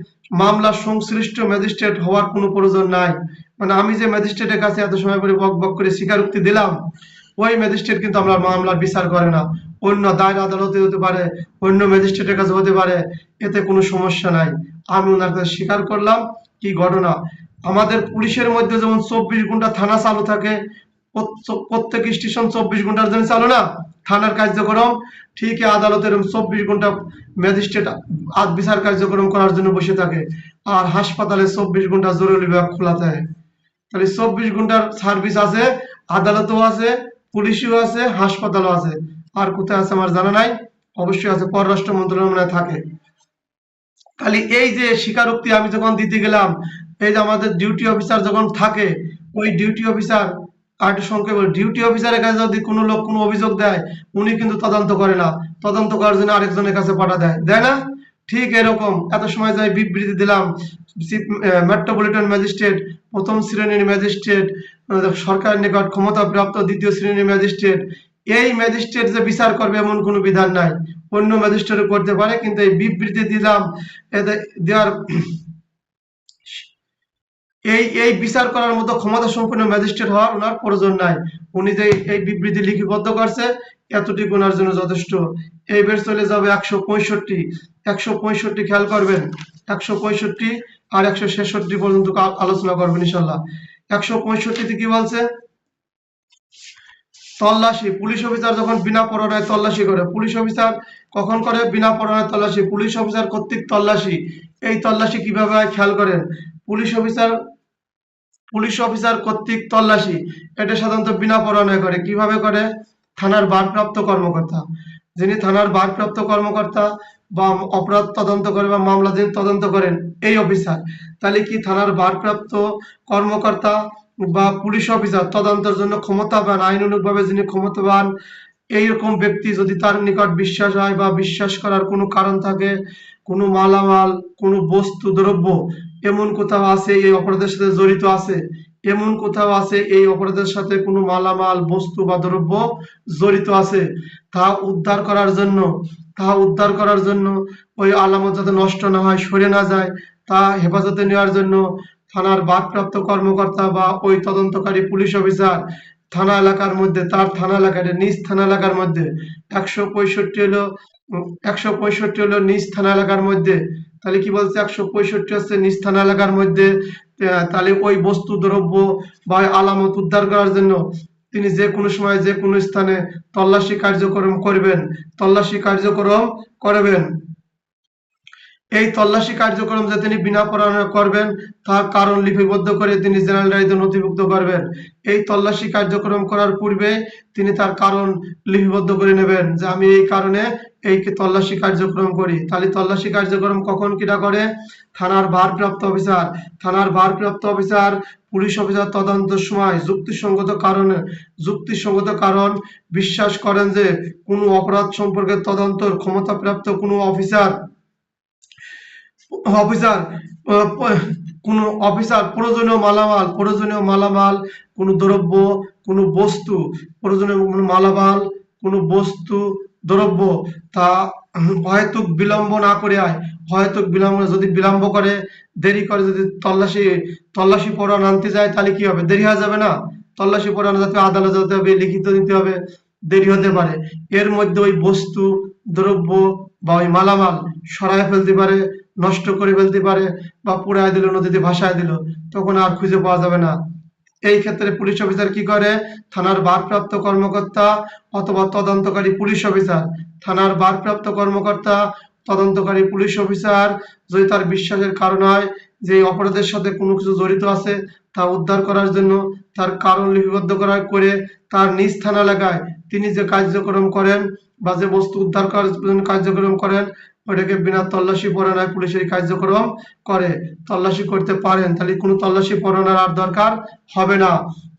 মামলা সংশ্লিষ্ট ম্যাজিস্ট্রেট হওয়ার কোনো প্রয়োজন নাই। মানে আমি যে ম্যাজিস্ট্রেটের কাছে এত সময় করে বক বক করে স্বীকারোক্তি দিলাম, ওই ম্যাজিস্ট্রেট কিন্তু আমরা মামলার বিচার করে না, অন্য দায়ের আদালতে হতে পারে, অন্য ম্যাজিস্ট্রেটের কাছে হতে পারে, এতে কোনো সমস্যা নাই। আমি ওনার কাছে স্বীকার করলাম কি ঘটনা। আমাদের পুলিশের মধ্যে যেমন 24 ঘন্টা থানা চালু থাকে, প্রত্যেক স্টেশন 24 ঘন্টার জন্য চালু না থানার কার্যক্রম, ঠিক আদালতের 24 ঘন্টা ম্যাজিস্ট্রেট বিচার কার্যক্রম করার জন্য বসে থাকে। আর হাসপাতালে 24 ঘন্টা জরুরি বিভাগ খোলা থাকে। তাহলে 24 ঘন্টার সার্ভিস আছে, আদালতও আছে, পুলিশও আছে, হাসপাতালও আছে। আর কোথায় আছে আমার জানা নাই, অবশ্যই আছে, পররাষ্ট্র মন্ত্রণালয়ে থাকে। খালি এই যে স্বীকারোক্তি আমি যখন দিতে গেলাম, এই যে আমাদের ডিউটি অফিসার যখন থাকে, ওই ডিউটি অফিসার, আর একটু সংক্ষেপে বলি, ডিউটি অফিসারের কাছে যদি কোনো লোক কোনো অভিযোগ দেয়, উনি কিন্তু তদন্ত করে না, তদন্ত করার জন্য আরেকজনের কাছে পাঠা দেয়, দেয় না? ঠিক এরকম এত সময় যাই বিবৃতি দিলাম, চিফ মেট্রোপলিটন ম্যাজিস্ট্রেট, প্রথম শ্রেণীর ম্যাজিস্ট্রেট, সরকারের নিকট ক্ষমতাপ্রাপ্ত দ্বিতীয় শ্রেণীর ম্যাজিস্ট্রেট, এই ম্যাজিস্ট্রেট যে বিচার করবে এমন কোনো বিধান নাই। অন্য ম্যাজিস্ট্রেট করতে পারে, কিন্তু এই বিবৃতি দিলাম, এতে দেওয়ার এই বিচার করার মতো ক্ষমতা সম্পন্ন ম্যাজিস্ট্রেট হওয়ার ওনার প্রয়োজন নাই। উনি যে এই বিবৃতি লিপিবদ্ধ করছে, এতটুকু ওনার জন্য যথেষ্ট। এইবার চলে যাবে 165, 165 খেয়াল করবেন, 165 আর 166 পর্যন্ত আলোচনা করবেন ইনশাল্লাহ। 165 কি বলছে? তল্লাশি। পুলিশ অফিসার যখন বিনা পরোয়ানায় তল্লাশি করে, পুলিশ অফিসার কখন করে? বিনা পরোয়ানায় তল্লাশি, পুলিশ অফিসার কর্তৃক তল্লাশি। এই তল্লাশি কিভাবে হয় খেয়াল করেন। পুলিশ অফিসার পুলিশ অফিসার কর্তৃক তল্লাশি, এটা সাধারণত বিনা পরোয়ানায় করে। কিভাবে করে? থানার ভারপ্রাপ্ত কর্মকর্তা, যিনি থানার ভারপ্রাপ্ত কর্মকর্তা বা অপরাধ তদন্ত করে বা মামলা যিনি তদন্ত করেন, এই অফিসার। তাহলে কি থানার ভারপ্রাপ্ত কর্মকর্তা বা পুলিশ অফিসার তদন্তের জন্য ক্ষমতাবান, আইনানুগভাবে যিনি ক্ষমতাবান, এইরকম ব্যক্তি যদি তার নিকট বিশ্বাস হয় বা বিশ্বাস করার কোনো কারণ থাকে, কোনো মালামাল, কোনো বস্তু দ্রব্য এমন কোথাও আছে এই অপরাধের সাথে জড়িত আছে, এমন কোথাও আছে এই অপরাধের সাথে কোনো মালামাল, বস্তু বা দ্রব্য জড়িত আছে, তা উদ্ধার করার জন্য, ওই আলামত যাতে নষ্ট না হয়, সরে না যায়, তা হেফাজতে নেওয়ার জন্য থানার ভারপ্রাপ্ত কর্মকর্তা বা ওই তদন্তকারী পুলিশ অফিসার থানা এলাকার মধ্যে, তার থানা এলাকায়, নিজ থানা এলাকার মধ্যে 165 হলো 165 হলো নিজ থানা এলাকার মধ্যে। তাহলে কি বলছে? 165 হচ্ছে নিজ থানা এলাকার মধ্যে। তাহলে ওই বস্তু দ্রব্য বা আলামত উদ্ধার করার জন্য তিনি যে কোনো সময় যে কোনো স্থানে তল্লাশি কার্যক্রম করবেন, তল্লাশি কার্যক্রম করবেন। এই তল্লাশি কার্যক্রম যে তিনি বিনা পরোয়ানায় করবেন, তার কারণ লিপিবদ্ধ করে তিনি জেনারেল ডায়েরিতে নথিভুক্ত করবেন। এই তল্লাশি কার্যক্রম করার পূর্বে তিনি তার কারণ লিপিবদ্ধ করে নেবেন, যে আমি এই কারণে এই তল্লাশি কার্যক্রম করি। তাহলে তল্লাশি কার্যক্রম কখন কিটা করে? থানার ভারপ্রাপ্ত অফিসার, পুলিশ অফিসার তদন্তের সময় যুক্তিসঙ্গত কারণ বিশ্বাস করেন যে কোনো অপরাধ সম্পর্কে তদন্তর ক্ষমতাপ্রাপ্ত কোনো অফিসার অফিসার কোন অফিসার প্রয়োজনীয় মালামাল, কোন দ্রব্য, কোন বস্তু, প্রয়োজনীয় কোন বস্তু, দ্রব্য, তা হয়তুক বিলম্ব না করে যদি বিলম্ব করে, দেরি করে, যদি তল্লাশি পরোয়ানা আনতে যায়, তাহলে কি হবে? দেরি হয়ে যাবে না? তল্লাশি পরোয়ানা যাতে আদালতে যেতে হবে, লিখিত দিতে হবে, দেরি হতে পারে। এর মধ্যে ওই বস্তু, দ্রব্য বা ওই মালামাল সরায় ফেলতে পারে, নষ্ট করে ফেলতে পারে, বা পুড়ায় দিল, নদীতে ভাসায় দিল, তখন আর খুঁজে পাওয়া যাবে না। এই ক্ষেত্রে পুলিশ অফিসার কি করে? থানার ভারপ্রাপ্ত কর্মকর্তা অথবা তদন্তকারী পুলিশ অফিসার, থানার ভারপ্রাপ্ত কর্মকর্তা, তদন্তকারী পুলিশ অফিসার যদি তার বিশ্বাসের কারণ হয় যে এই অপরাধের সাথে কোনো কিছু জড়িত আছে, তা উদ্ধার করার জন্য তার কারণ লিপিবদ্ধ করে তার নিজ থানা এলাকায় তিনি যে কার্যক্রম করেন বা যে বস্তু উদ্ধার করার জন্য কার্যক্রম করেন, ওটাকে বিনা তল্লাশি পরোয়ানায় পুলিশের কার্যক্রম করে তল্লাশি করতে পারেন। তাহলে কোনো তল্লাশি পরোয়ানার আর দরকার হবে না।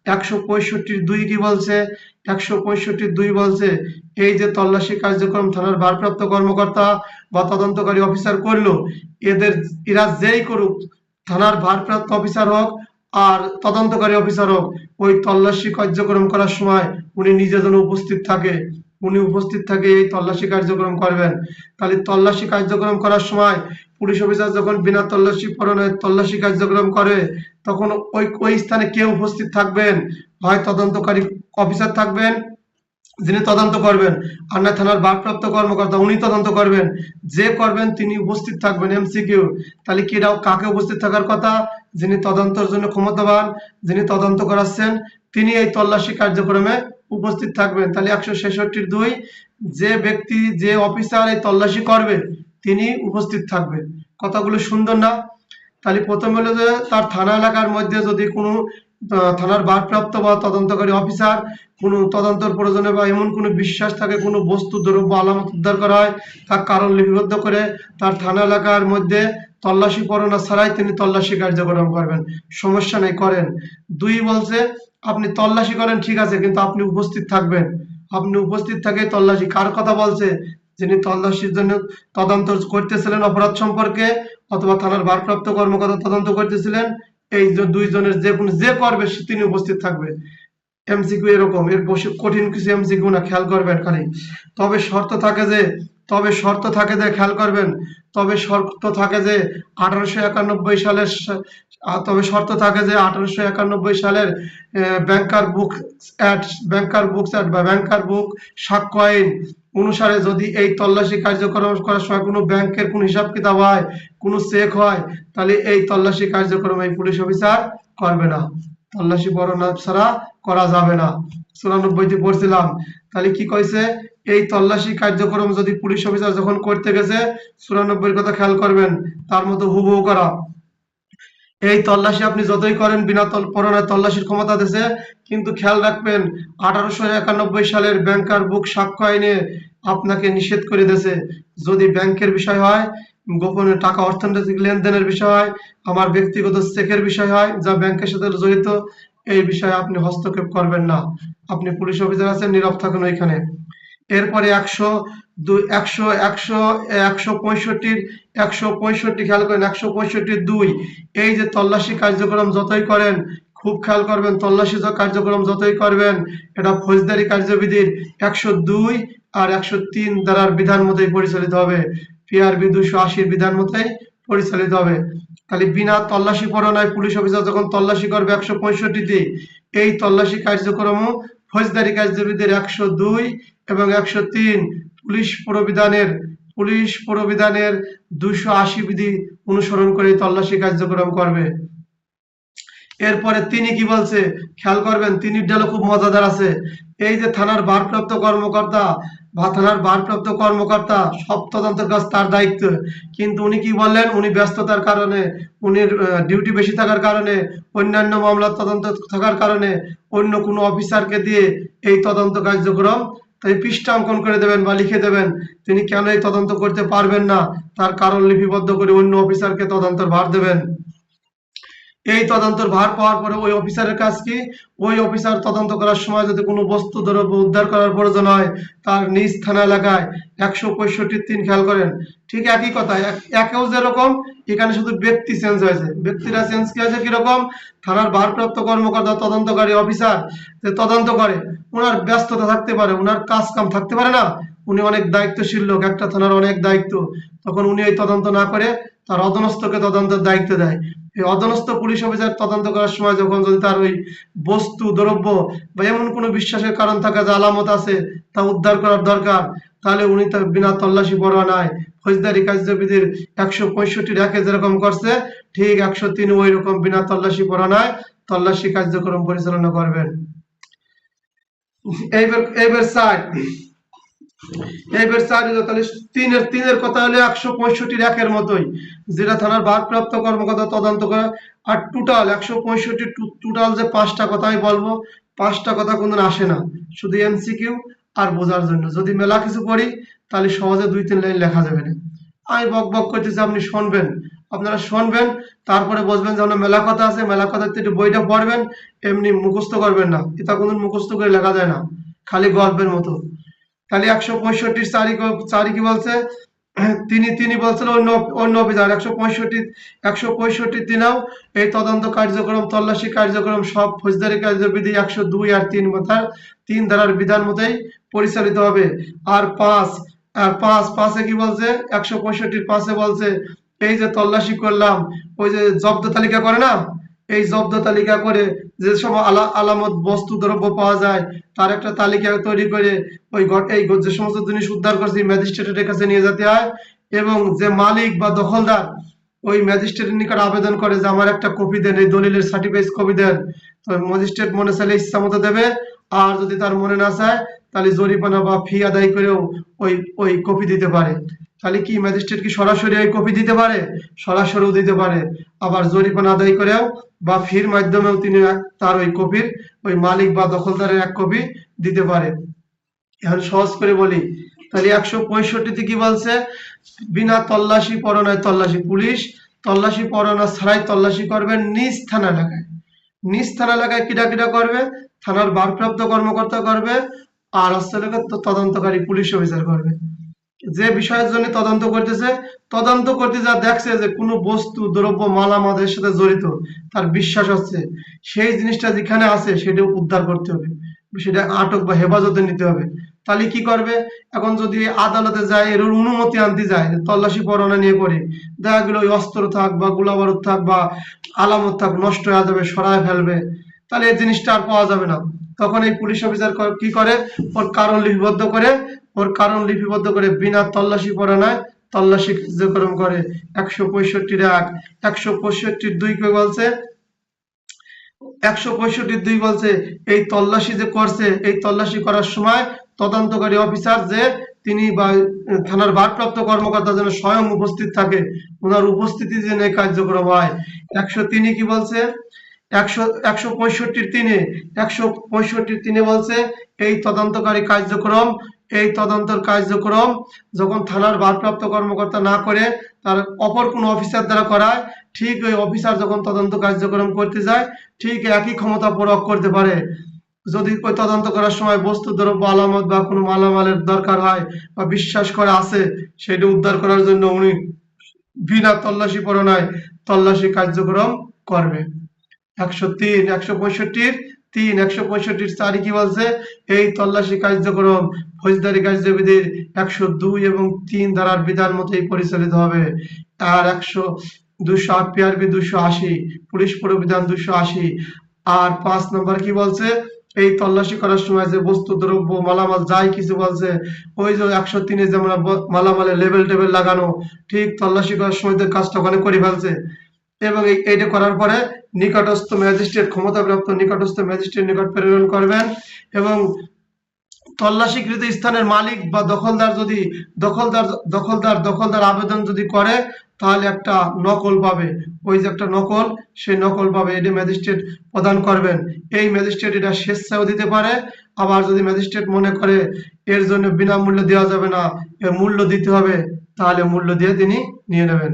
165(2) কি বলছে? 165(2) বলছে এই যে তল্লাশি কার্যক্রম থানার ভারপ্রাপ্ত কর্মকর্তা বা তদন্তকারী অফিসার করলো, এরা যেই করুক, থানার ভারপ্রাপ্ত অফিসার হোক আর তদন্তকারী অফিসার হোক, ওই তল্লাশি কার্যক্রম করার সময় উনি নিজে যেন উপস্থিত থাকে, এই তল্লাশি কার্যক্রম করবেন। তাহলে তল্লাশি কার্যক্রম করার সময় পুলিশ অফিসার যখন বিনা তল্লাশি পরোয়ানায় তল্লাশি কার্যক্রম করে, তখন ওই স্থানে কে উপস্থিত থাকবেন? হয় তদন্তকারী অফিসার থাকবেন যিনি তদন্ত করবেন, আর না থানার ভারপ্রাপ্ত কর্মকর্তা, উনি তদন্ত করবেন। যে করবেন তিনি উপস্থিত থাকবেন। এমসিকিউ। তাহলে কি এটাও কাকে উপস্থিত থাকার কথা? যিনি তদন্তের জন্য ক্ষমতাবান, যিনি তদন্ত করাচ্ছেন, তিনি এই তল্লাশি কার্যক্রমে উপস্থিত থাকবেন। তাহলে 166(2) যে ব্যক্তি, যে অফিসার এই তল্লাশি করবে, তিনি উপস্থিত থাকবে। কথাগুলো সুন্দর না? তাহলে প্রথম হলো যে তার থানা এলাকার মধ্যে যদি কোনো থানার ভারপ্রাপ্ত বা তদন্তকারী অফিসার কোনো তদন্তের প্রয়োজনে বা এমন কোনো বিশ্বাস থাকে কোনো বস্তু দ্রব্য আলামত উদ্ধার করা হয়, তার কারণ লিপিবদ্ধ করে তার থানা এলাকার মধ্যে তল্লাশি পরোয়ানা ছাড়াই তিনি তল্লাশি কার্যক্রম করবেন, সমস্যা নেই, করেন। 2 বলছে আপনি তল্লাশি করেন ঠিক আছে, কিন্তু আপনি উপস্থিত থাকবেন, আপনি উপস্থিত থেকে তল্লাশি। কার কথা বলছে? যিনি তল্লাশির জন্য তদন্ত করতেছিলেন অপরাধ সম্পর্কে, অথবা থানার ভারপ্রাপ্ত কর্মকর্তা তদন্ত করতেছিলেন, এই যে 2 জনের যে কোনো যে করবে তিনি উপস্থিত থাকবে। এমসিকিউ এরকম, এর বসে কঠিন কিছু এমসিকিউ না, খেয়াল করবেন খালি। তবে শর্ত থাকে যে খেয়াল করবেন, তবে শর্ত থাকে যে 1891 সালের তবে শর্ত থাকে যে 1891 সালের ব্যাংকার বুক অ্যাক্ট বা ব্যাংকার বুক সাক্ষ্য আইন অনুসারে যদি এই তল্লাশি কার্যক্রম করার সময় কোনো ব্যাংকের কোনো হিসাব কিতাব হয়, কোনো চেক হয়, তাহলে এই তল্লাশি কার্যক্রম এই পুলিশ অফিসার করবে না, তল্লাশি পরোয়ানা ছাড়া করা যাবে না। 94 পড়ছিলাম। তাহলে কি কইছে? এই তল্লাশি কার্যক্রম যদি পুলিশ অফিসার যখন করতে গেছে, 94 কথা খেয়াল করবেন, তার মতো হুবহু করা। এই তল্লাশি আপনি যতই করেন বিনা পরোয়ানায় তল্লাশির ক্ষমতা দিয়েছে, কিন্তু খেয়াল রাখবেন 1891 সালের ব্যাংকার বুক সাক্ষ্য আইনে আপনাকে নিষেধ করে দিয়েছে, যদি ব্যাংকের বিষয় হয়, গোপনে টাকা অর্থনৈতিক লেনদেনের বিষয় হয়, আমার ব্যক্তিগত চেকের বিষয় হয় যা ব্যাংকের সাথে জড়িত, এই বিষয়ে আপনি হস্তক্ষেপ করবেন না। আপনি পুলিশ অফিসার আছেন, নীরব থাকুন ওইখানে। এরপরে 165 খেয়াল করেন, 165(2) এই যে তল্লাশি কার্যক্রম যতই করেন, খুব খেয়াল করবেন, তল্লাশি কার্যক্রম যতই করবেন, এটা ফৌজদারি কার্যবিধির 102 আর 103 ধারার বিধান মতোই পরিচালিত হবে, পিআরবি 280 বিধান মতোই পরিচালিত হবে। তাহলে বিনা তল্লাশি পরোয়ানায় পুলিশ অফিসার যখন তল্লাশি করবে 165-তে, এই তল্লাশি কার্যক্রম ফৌজদারি কার্যবিধির 102 এবং 103 পুলিশ প্রবিধানের 280 বিধি অনুসরণ করে তল্লাশি কার্যক্রম করবে। এরপরে তিনি কি বলছে খেয়াল করবেন, তিনি ডায়লগ খুব মজাদার আছে। এই যে থানার ভারপ্রাপ্ত কর্মকর্তা সব তদন্তের কাজ তার দায়িত্ব, কিন্তু উনি কি বললেন, উনি ব্যস্ততার কারণে, উনি ডিউটি বেশি থাকার কারণে, অন্যান্য মামলার তদন্ত থাকার কারণে অন্য কোনো অফিসারকে দিয়ে এই তদন্ত কার্যক্রম, তাই পৃষ্ঠা অঙ্কন করে দেবেন বা লিখে দেবেন তিনি কেন এই তদন্ত করতে পারবেন না, তার কারণ লিপিবদ্ধ করে অন্য অফিসারকে তদন্তের ভার দেবেন। এই তদন্তের ভার পাওয়ার পরে ওই অফিসারের কাজ কি, ওই অফিসার তদন্ত করার সময় যদি কোনো বস্তু দ্রব্য উদ্ধার করার প্রয়োজন হয়, তার নিজ থানা এলাকায় 165(3) খেয়াল করেন, ঠিক একই কথা, একেও যেরকম, এখানে শুধু ব্যক্তি চেঞ্জ হয়েছে, ব্যক্তিরা চেঞ্জ কি হয়েছে, কিরকম, থানার ভারপ্রাপ্ত কর্মকর্তা তদন্তকারী অফিসার যে তদন্ত করে, ওনার ব্যস্ততা থাকতে পারে, ওনার কাজ কাম থাকতে পারে না, উনি অনেক দায়িত্বশীল লোক, একটা থানার অনেক দায়িত্ব, তখন উনি এই তদন্ত না করে তার অধস্তনকে তদন্তের দায়িত্ব দেয়। এই অধস্তন পুলিশ অফিসার তদন্ত করার সময় যখন যদি তার ওই বস্তু দ্রব্য বা এমন কোনো বিশ্বাসের কারণ থাকে যে আলামত আছে তা উদ্ধার করার দরকার, তাহলে উনি তার বিনা তল্লাশি পরোয়ানায় ফৌজদারি কার্যবিধির 165(1) যেরকম করছে, ঠিক 103 ওই রকম বিনা তল্লাশি পরোয়ানায় তল্লাশি কার্যক্রম পরিচালনা করবেন। এইবার তাহলে তিনের কথা হলো 165(1) মতোই, যেটা থানার ভারপ্রাপ্ত কর্মকর্তা তদন্ত করে। আর টোটাল 165 টোটাল যে 5টা কথা আমি বলবো, 5টা কথা কোনদিন আসে না, শুধু এমসিকিউ আর বোঝার জন্য। যদি মেলা কিছু পড়ি তাহলে সহজে 2-3 লাইন লেখা যাবে না। আমি বক বক করতেছি, আপনি শুনবেন, আপনারা শুনবেন, তারপরে বুঝবেন যে আমরা মেলা কথা আছে, মেলা কথা থেকে বইটা পড়বেন, এমনি মুখস্থ করবেন না, এটা কোনদিন মুখস্থ করে লেখা যায় না, খালি গল্পের মতো। তাহলে 165 কি বলছে, তিনি বলছেন অন্য অফিসার 165 দিনেও এই তদন্ত কার্যক্রম তল্লাশি কার্যক্রম সব ফৌজদারি কার্যবিধি 102 আর 3 ধারার বিধান মতোই পরিচালিত হবে। আর 5 কি বলছে, 165 বলছে এই যে তল্লাশি করলাম, ওই যে জব্দ তালিকা করে না, এই জব্দ তালিকা করে যে সব আলামত বস্তু দ্রব্য পাওয়া যায় তার একটা তালিকা তৈরি করে এই যে সমস্ত জিনিস উদ্ধার করছি ম্যাজিস্ট্রেটের কাছে নিয়ে যেতে হয়, এবং যে মালিক বা দখলদার ওই ম্যাজিস্ট্রেটের নিকট আবেদন করে যে আমার একটা কপি দেন, এই দলিলের সার্টিফাইড কপি দেন, তো ম্যাজিস্ট্রেট মনে চাইলে ইচ্ছা মতো দেবে, আর যদি তার মনে না চায় তাহলে জরিমানা বা ফি আদায় করেও ওই ওই কপি দিতে পারে। তাহলে কি ম্যাজিস্ট্রেট কি সরাসরি ওই কপি দিতে পারে? সরাসরিও দিতে পারে। আবার জরিমানা আদায় করেও বা ফির মাধ্যমেও তিনি তার ওই কপির ওই মালিক বা দখলদারের এক কপি দিতে পারে। এখন সহজ করে বলি, তাহলে 165 কি বলছে? বিনা তল্লাশি পরোয়ানায় তল্লাশি, পুলিশ তল্লাশি পরোয়ানা ছাড়াই তল্লাশি করবেন নিজ থানা এলাকায়। নিজ থানা এলাকায় কিটা কিটা করবে? থানার ভারপ্রাপ্ত কর্মকর্তা করবে, আর হচ্ছে তদন্তকারী পুলিশ অফিসার করবে। যে বিষয়ের জন্য তদন্ত করতেছে, তদন্ত করতে যা দেখছে যে কোনো বস্তু দ্রব্য মালামালের সাথে জড়িত, তার বিশ্বাস হচ্ছে সেই জিনিসটা যেখানে আছে সেটা উদ্ধার করতে হবে, সেটা আটক বা হেফাজতে নিতে হবে। তাহলে কি করবে? এখন যদি আদালতে যায়, এর অনুমতি আনতে যায়, তল্লাশি পরোয়ানা নিয়ে করে দেখা গেল ওই অস্ত্র থাক বা গোলা বারুদ থাক বা আলামত থাক নষ্ট হয়ে যাবে, সরায় ফেলবে, তাহলে এই জিনিসটা আর পাওয়া যাবে না। তখন এই পুলিশ অফিসার কি করে? ওর কারণ লিপিবদ্ধ করে বিনা তল্লাশি পরোয়ানায় তল্লাশি কার্যক্রম করে। 165(1) 165(2) কি বলছে? 165(2) বলছে এই তল্লাশি যে করছে, এই তল্লাশি করার সময় তদন্তকারী অফিসার যে তিনি বা থানার ভারপ্রাপ্ত কর্মকর্তা যেন স্বয়ং উপস্থিত থাকে, ওনার উপস্থিতি যেন এই কার্যক্রম হয়। 103 কি বলছে? 165(3) বলছে এই তদন্তকারী কার্যক্রম, এই তদন্তর কার্যক্রম যখন থানার ভারপ্রাপ্ত কর্মকর্তা না করে তার অপর কোনো অফিসার দ্বারা করায়, ঠিক ওই অফিসার যখন তদন্ত কার্যক্রম করতে যায় ঠিক একই ক্ষমতা প্রয়োগ করতে পারে। যদি ওই তদন্ত করার সময় বস্তু দ্রব্য আলামত বা কোনো মালামালের দরকার হয় বা বিশ্বাস করে আছে, সেটা উদ্ধার করার জন্য উনি বিনা তল্লাশি পরোয়ানায় তল্লাশি কার্যক্রম করবে। 103 165(3) 165(4) কি বলছে? এই তল্লাশি কার্যক্রম ফৌজদারি কার্যবিধির 102 এবং 3 ধারার বিধান মতোই পরিচালিত হবে। আর 208 PRB 280, পুলিশ প্রবিধান 280। আর 5 নম্বর কি বলছে? এই তল্লাশি করার সময় যে বস্তু দ্রব্য মালামাল যাই কিছু বলছে, ওই যে 103 যেমন মালামালের লেবেল টেবেল লাগানো, ঠিক তল্লাশি করার সময় তো কাজটা ওখানে করে ফেলছে। এবং এইটা করার পরে নিকটস্থ ম্যাজিস্ট্রেট, ক্ষমতাপ্রাপ্ত নিকটস্থ ম্যাজিস্ট্রেট নিকট প্রেরণ করবেন। এবং তল্লাশিকৃত স্থানের মালিক বা দখলদার যদি দখলদার আবেদন যদি করে, তাহলে একটা নকল পাবে। ওই যে একটা নকল, সেই নকল পাবে, এটা ম্যাজিস্ট্রেট প্রদান করবেন। এই ম্যাজিস্ট্রেট এটা স্বেচ্ছাও দিতে পারে। আবার যদি ম্যাজিস্ট্রেট মনে করে এর জন্য বিনামূল্যে দেওয়া যাবে না, এর মূল্য দিতে হবে, তাহলে মূল্য দিয়ে তিনি নিয়ে নেবেন।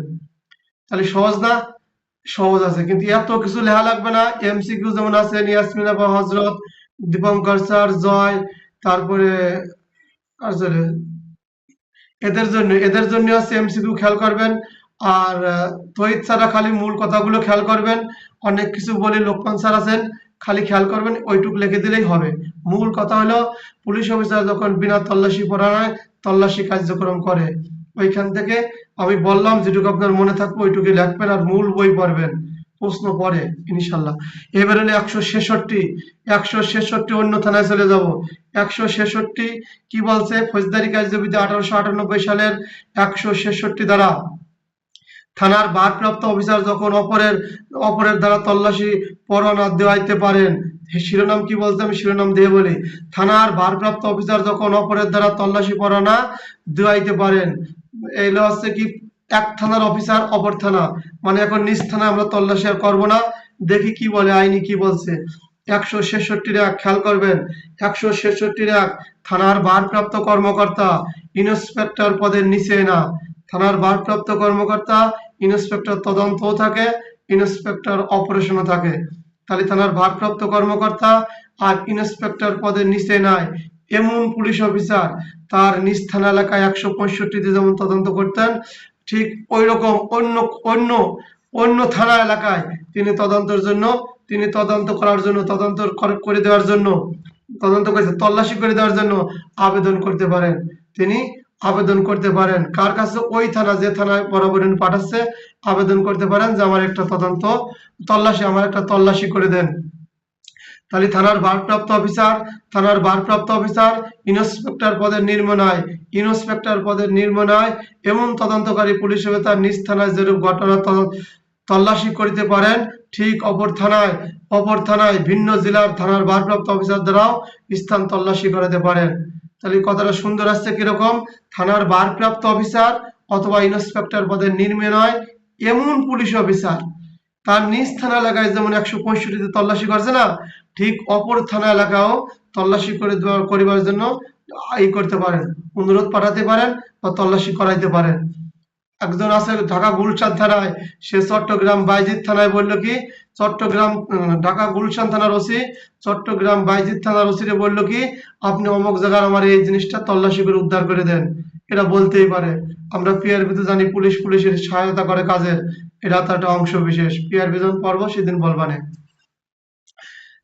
তাহলে সহজ না? সহজ আছে, কিন্তু এত কিছু লেখা লাগবে না। MCQ যেমন আছে ইয়াসমিনা বা হজরত, দীপঙ্কর স্যার, জয়, তারপরে আসলে এদের জন্য আছে MCQ, খেয়াল করবেন। আর তহিদ স্যাররা খালি মূল কথাগুলো খেয়াল করবেন। অনেক কিছু বলে লোকমান স্যার আছেন, খালি খেয়াল করবেন, ওইটুক লিখে দিলেই হবে। মূল কথা হলো পুলিশ অফিসার যখন বিনা তল্লাশি পরোয়ানায় তল্লাশি কার্যক্রম করে, ওইখান থেকে আমি বললাম যেটুকু আপনার মনে থাকবে ওইটুকু লিখবেন আর মূল বই পড়বেন, প্রশ্ন পড়ে ইনশাল্লাহ। এবার হলো 166 অন্য থানায় চলে যাব। 166 কি বলছে? ফৌজদারি কার্যবিধি 1898 সালের 166 দ্বারা থানার ভারপ্রাপ্ত অফিসার যখন অপরের দ্বারা তল্লাশি পরোয়ানা দেওয়াইতে পারেন। শিরোনাম কি বলতে, আমি শিরোনাম দিয়ে বলি। থানার ভারপ্রাপ্ত অফিসার যখন অপরের দ্বারা তল্লাশি পরোয়ানা দেওয়াইতে পারেন, এইগুলো হচ্ছে কি এক থানার অফিসার অপর থানা, মানে এখন নিজ থানায় আমরা তল্লাশি আর করবো না। দেখি কি বলে আইনি কি বলছে। 166 খেয়াল করবেন। 166 থানার ভারপ্রাপ্ত কর্মকর্তা ইন্সপেক্টর পদের নিচে না। থানার ভারপ্রাপ্ত কর্মকর্তা ইন্সপেক্টর তদন্তও থাকে, ইন্সপেক্টর অপারেশনও থাকে। তাহলে থানার ভারপ্রাপ্ত কর্মকর্তা আর ইন্সপেক্টর পদের নিচে নাই এমন পুলিশ অফিসার তার নিজ থানা এলাকায় 165 যেমন তদন্ত করতেন, ঠিক ওই রকম অন্য অন্য অন্য থানা এলাকায় তিনি তদন্ত করার জন্য করে দেওয়ার জন্য তদন্ত করেছে তল্লাশি করে দেওয়ার জন্য আবেদন করতে পারেন। তিনি আবেদন করতে পারেন কার কাছে? ওই থানা, যে থানায় বরাবর পাঠাচ্ছে, আবেদন করতে পারেন যে আমার একটা তল্লাশি করে দেন। তাহলে থানার ভারপ্রাপ্ত অফিসার ইন্সপেক্টর পদের নির্মনায় এমন তদন্তকারী পুলিশ তার নিজ থানায় যেরূপ ঘটনা তল্লাশি করিতে পারেন, ঠিক অপর থানায় অপর থানায় ভিন্ন জেলার থানার ভারপ্রাপ্ত অফিসার দ্বারাও স্থান তল্লাশি করাতে পারেন। তাহলে কথাটা সুন্দর আসছে কিরকম, থানার ভারপ্রাপ্ত অফিসার অথবা ইন্সপেক্টর পদে নিম্নে নয় এমন পুলিশ অফিসার তার নিজ থানা এলাকায় যেমন 165তে তল্লাশি করছে না, ঠিক অপর থানা এলাকাও তল্লাশি করিবার জন্য করতে পারেন, অনুরোধ পাঠাতে পারেন বা তল্লাশি করাইতে পারেন। একজন আছে ঢাকা গুলশান থানায়, সে চট্টগ্রাম বাইজিৎ থানায় বললো কি, চট্টগ্রাম ঢাকা গুলশান থানার ওসি চট্টগ্রাম বাইজিৎ থানার ওসিরে বললো কি, আপনি অমুক জায়গার আমার এই জিনিসটা তল্লাশি করে উদ্ধার করে দেন। এটা বলতেই পারে। আমরা পিআরবি তো জানি পুলিশের সহায়তা করে কাজের, এটা তো একটা অংশ বিশেষ। পিআরবি যখন পড়বো সেদিন বলবানে।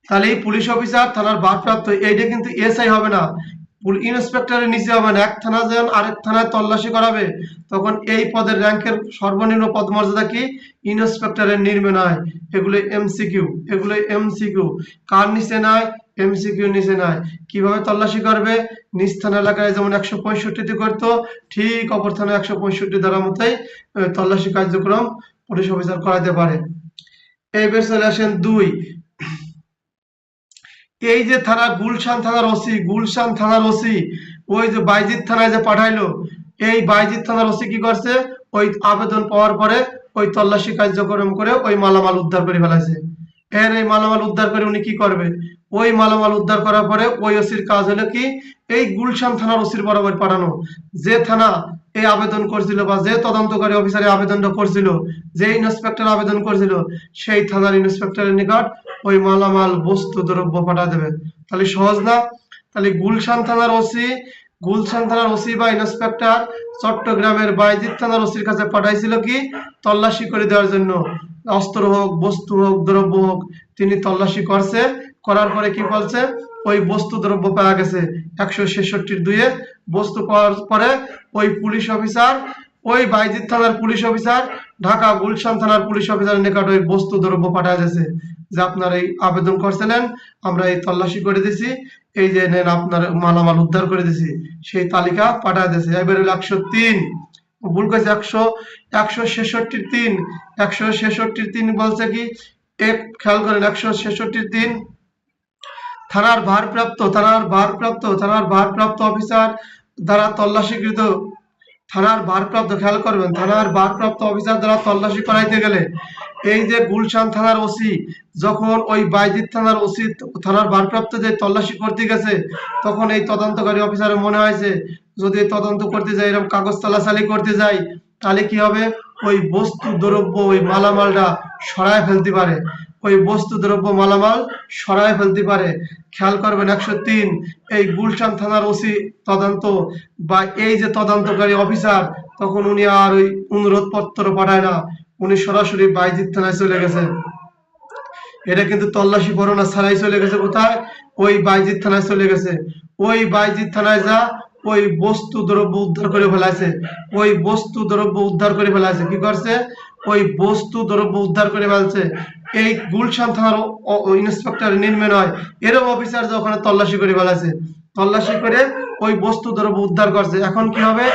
তাহলে এই পুলিশ অফিসার থানার ভারপ্রাপ্ত, এইটা কিন্তু এসআই হবে না, ইন্সপেক্টরের নিচে হবে না। এক থানা যখন আরেক থানায় তল্লাশি করাবে তখন এই পদের র্যাঙ্কের সর্বনিম্ন পদমর্যাদা কি, ইন্সপেক্টরের নিম্নে নয়। এগুলো এমসিকিউ কার নিচে নয়, এমসিকিউ নিচে নয়। কিভাবে তল্লাশি করবে, নিজ থানা এলাকায় যেমন 165তে করতো, ঠিক অপর থানায় 165 ধারা মতোই তল্লাশি কার্যক্রম পুলিশ অফিসার করাতে পারে। এইবার চলে আসেন 2। এই যে থানা গুলশান থানার ওসি ওই যে বাইজিৎ থানায় যে পাঠাইলো, এই বাইজিৎ থানার ওসি কি করছে, ওই আবেদন পাওয়ার পরে ওই তল্লাশি কার্যক্রম করে ওই মালামাল উদ্ধার করে ফেলাইছে। এই মালামাল উদ্ধার করে উনি কি করবে, ওই মালামাল উদ্ধার করার পরে ওই ওসির কাজ হলো কি, এই গুলশান থানার ওসির বরাবর পাঠানো, যে থানা এই আবেদন করছিল বা যে তদন্তকারী অফিসারে আবেদনটা করছিল, যে ইন্সপেক্টর আবেদন করছিল, সেই থানার ইন্সপেক্টরের নিকট ওই মালামাল বস্তু দ্রব্য পাঠা দেবে। তাহলে সহজ না? তাহলে গুলশান থানার ওসি বা ইন্সপেক্টর চট্টগ্রামের বাইজিৎ থানার ওসির কাছে পাঠাইছিল কি, তল্লাশি করে দেওয়ার জন্য। অস্ত্র হোক, বস্তু হোক, দ্রব্য হোক, তিনি তল্লাশি করছে, করার পরে কি বলছে, ওই বস্তু দ্রব্য পাওয়া গেছে 166(2)। বস্তু পাওয়ার পরে ওই পুলিশ অফিসার, ওই বাইজিৎ থানার পুলিশ অফিসার ঢাকা গুলশান থানার পুলিশ অফিসারের নিকট ওই বস্তু দ্রব্য পাঠায় দিয়েছে, যে আপনার এই আবেদন করছিলেন, আমরা এই তল্লাশি করে দিছি, এই যে নেন আপনার মালামাল উদ্ধার করে দিছি, সেই তালিকা পাঠায় দিয়েছে। এবার হলো 103, ভুল করেছে, 166(3). 166(3) বলছে কি, এক খেয়াল করেন, 166(3) থানার ভারপ্রাপ্ত অফিসার দ্বারা তল্লাশিকৃত, খেয়াল করবেন, থানার ভারপ্রাপ্ত অফিসার দ্বারা তল্লাশি করাইতে গেলে, এই যে গুলশান থানার ওসি যখন ওই বাইজিৎ থানার ওসি থানার ভারপ্রাপ্ত যে তল্লাশি করতে গেছে, তখন এই তদন্তকারী অফিসারের মনে হয়েছে যদি তদন্ত করতে যাই, এরকম কাগজ তালাচালি করতে যাই, তাহলে কি হবে, ওই বস্তু দ্রব্য ওই মালামালটা সরায় ফেলতে পারে, ওই বস্তু দ্রব্য মালামাল সরায় ফেলতে পারে। খেয়াল করবেন 103, এই গুলশান থানার ওসি তদন্ত বা এই যে তদন্তকারী অফিসার, তখন উনি আর ওই অনুরোধ পত্র পাঠায় না, উনি সরাসরি বাইজিৎ থানায় চলে গেছে। এটা কিন্তু তল্লাশি পরোয়ানা ছাড়াই চলে গেছে কোথায়, ওই বাইজিৎ থানায় চলে গেছে। ওই বাইজিৎ থানায় যা ওই বস্তু দ্রব্য উদ্ধার করে ফেলাইছে, কি করছে, ওই বস্তু দ্রব্য উদ্ধার করে ফেলছে। এই গুলশান থানার ইন্সপেক্টর নিম্নে নয় এরকম অফিসার যে ওখানে তল্লাশি করে ফেলাইছে, তল্লাশি করে ওই বস্তু দ্রব্য উদ্ধার করছে। এখন কি হবে,